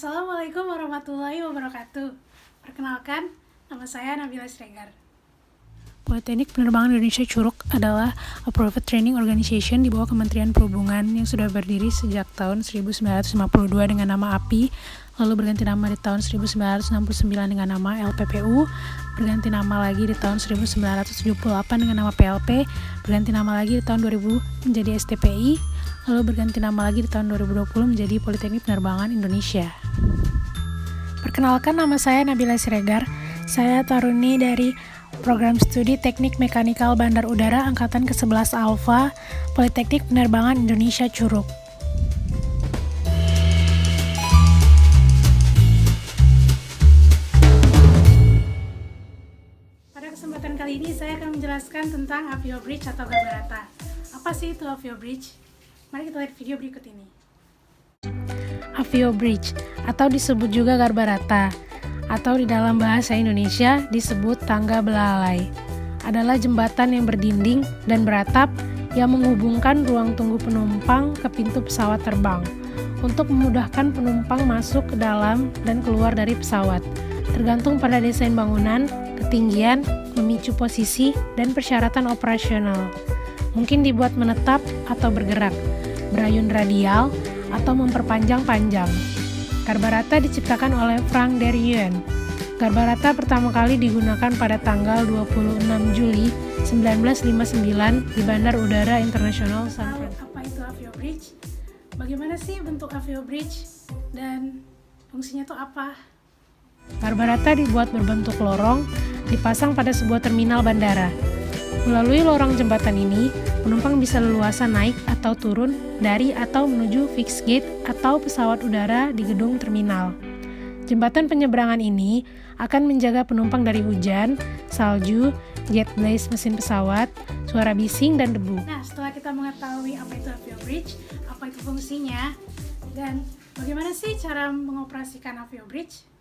Assalamualaikum warahmatullahi wabarakatuh. Perkenalkan, nama saya Nabila Sregar. Politeknik Penerbangan Indonesia Curug adalah a private training organization di bawah Kementerian Perhubungan yang sudah berdiri sejak tahun 1952 dengan nama API, lalu berganti nama di tahun 1969 dengan nama LPPU, berganti nama lagi di tahun 1978 dengan nama PLP, berganti nama lagi di tahun 2000 menjadi STPI, lalu berganti nama lagi di tahun 2020 menjadi Politeknik Penerbangan Indonesia. Perkenalkan, nama saya Nabila Sregar. Saya taruni dari Program Studi Teknik Mekanikal Bandar Udara Angkatan ke-11 Alfa, Politeknik Penerbangan Indonesia Curug. Pada kesempatan kali ini saya akan menjelaskan tentang Avio Bridge atau Garbarata. Apa sih itu Avio Bridge? Mari kita lihat video berikut ini. Avio Bridge atau disebut juga Garbarata atau di dalam bahasa Indonesia disebut tangga belalai adalah jembatan yang berdinding dan beratap yang menghubungkan ruang tunggu penumpang ke pintu pesawat terbang untuk memudahkan penumpang masuk ke dalam dan keluar dari pesawat tergantung pada desain bangunan, ketinggian, memicu posisi, dan persyaratan operasional. Mungkin dibuat menetap atau bergerak, berayun radial, atau memperpanjang panjang. Garbarata diciptakan oleh Frank Darien. Garbarata pertama kali digunakan pada tanggal 26 Juli 1959 di Bandar Udara Internasional San Francisco. Apa itu Avio Bridge? Bagaimana sih bentuk Avio Bridge? Dan fungsinya itu apa? Garbarata dibuat berbentuk lorong, dipasang pada sebuah terminal bandara. Melalui lorong jembatan ini, penumpang bisa leluasa naik atau turun dari atau menuju fixed gate atau pesawat udara di gedung terminal. Jembatan penyeberangan ini akan menjaga penumpang dari hujan, salju, jet blaze mesin pesawat, suara bising, dan debu. Nah, setelah kita mengetahui apa itu Avio Bridge, apa itu fungsinya, dan bagaimana sih cara mengoperasikan Avio Bridge?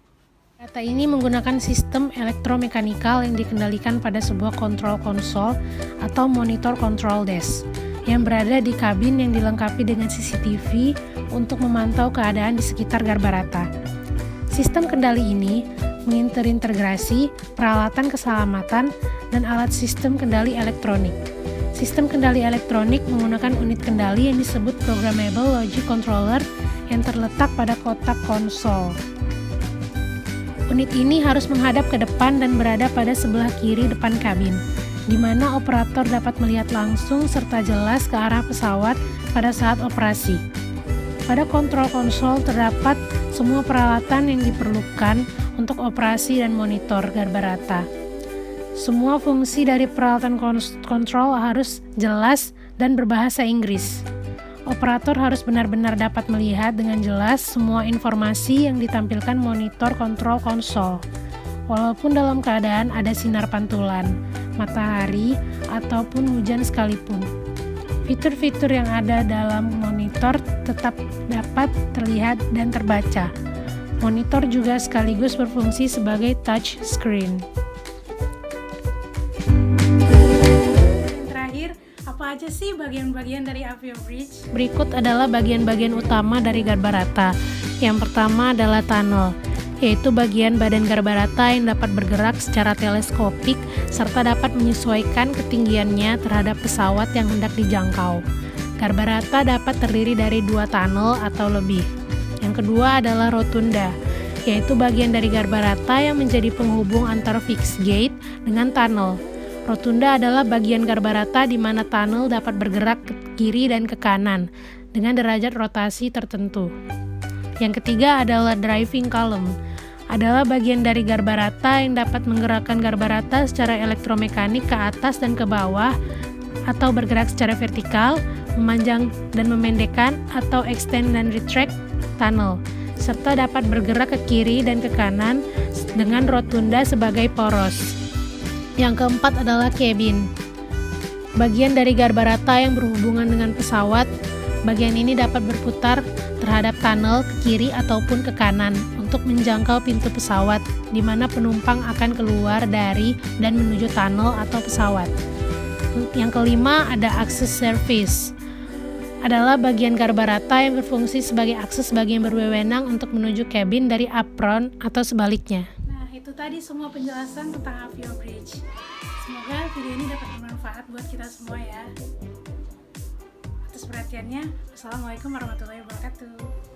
Data ini menggunakan sistem elektromekanikal yang dikendalikan pada sebuah kontrol konsol atau monitor control desk yang berada di kabin yang dilengkapi dengan CCTV untuk memantau keadaan di sekitar Garbarata. Sistem kendali ini mengintegrasi peralatan keselamatan dan alat sistem kendali elektronik. Sistem kendali elektronik menggunakan unit kendali yang disebut Programmable Logic Controller yang terletak pada kotak konsol. Unit ini harus menghadap ke depan dan berada pada sebelah kiri depan kabin, di mana operator dapat melihat langsung serta jelas ke arah pesawat pada saat operasi. Pada kontrol konsol terdapat semua peralatan yang diperlukan untuk operasi dan monitor Garbarata. Semua fungsi dari peralatan kontrol harus jelas dan berbahasa Inggris. Operator harus benar-benar dapat melihat dengan jelas semua informasi yang ditampilkan monitor kontrol konsol, walaupun dalam keadaan ada sinar pantulan, matahari, ataupun hujan sekalipun. Fitur-fitur yang ada dalam monitor tetap dapat terlihat dan terbaca. Monitor juga sekaligus berfungsi sebagai touch screen. Apa aja sih bagian-bagian dari Avio Bridge? Berikut adalah bagian-bagian utama dari Garbarata. Yang pertama adalah tunnel, yaitu bagian badan Garbarata yang dapat bergerak secara teleskopik serta dapat menyesuaikan ketinggiannya terhadap pesawat yang hendak dijangkau. Garbarata dapat terdiri dari 2 tunnel atau lebih. Yang kedua adalah rotunda, yaitu bagian dari Garbarata yang menjadi penghubung antara fixed gate dengan tunnel. Rotunda adalah bagian Garbarata di mana tunnel dapat bergerak ke kiri dan ke kanan dengan derajat rotasi tertentu. Yang ketiga adalah driving column, adalah bagian dari Garbarata yang dapat menggerakkan Garbarata secara elektromekanik ke atas dan ke bawah atau bergerak secara vertikal, memanjang dan memendekkan atau extend dan retract tunnel, serta dapat bergerak ke kiri dan ke kanan dengan rotunda sebagai poros. Yang keempat adalah cabin, bagian dari Garbarata yang berhubungan dengan pesawat. Bagian ini dapat berputar terhadap tunnel ke kiri ataupun ke kanan untuk menjangkau pintu pesawat, di mana penumpang akan keluar dari dan menuju tunnel atau pesawat. Yang kelima ada access surface, adalah bagian garbarata yang berfungsi sebagai akses bagi yang berwenang untuk menuju kabin dari apron atau sebaliknya. Nah, itu tadi semua penjelasan tentang Avio Bridge. Semoga video ini dapat bermanfaat buat kita semua ya. Atas perhatiannya, Assalamualaikum warahmatullahi wabarakatuh.